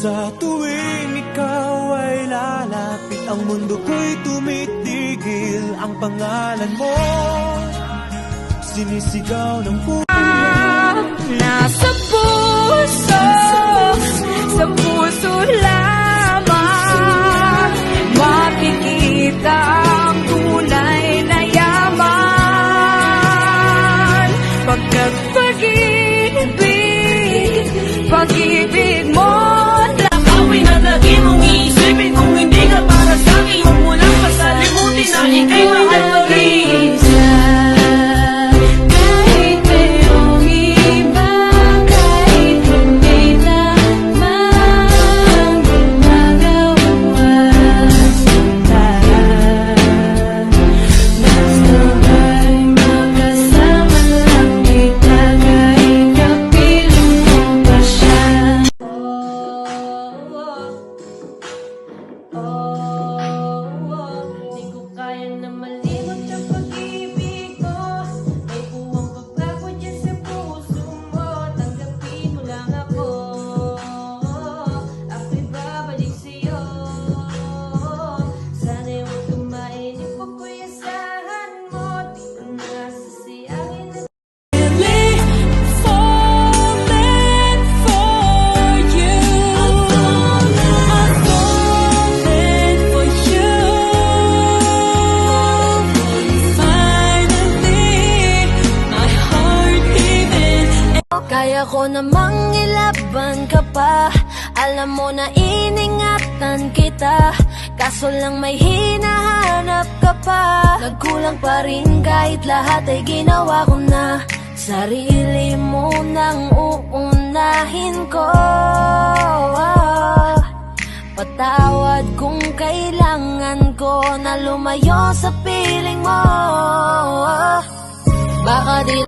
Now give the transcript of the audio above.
Sa tuwing ikaw ay lalapit, ang mundo ko'y tumitigil. Ang pangalan mo sinisigaw ng nasa puso, sa puso lamang makikita ang tunay na yaman. Pagkat pag-ibig mo lang away na lagi mong iisipin. Kung hindi ka para sa'kin, huwag mo lang pasalimutin na ika'y mahal ko rin. Kaya ko namang ilaban ka pa. Alam mo na iningatan kita, kaso lang may hinahanap ka pa. Nagkulang pa rin kahit lahat ay ginawa ko na. Sarili mo nang uunahin ko. Patawad kung kailangan ko na lumayo sa piling mo. Baka di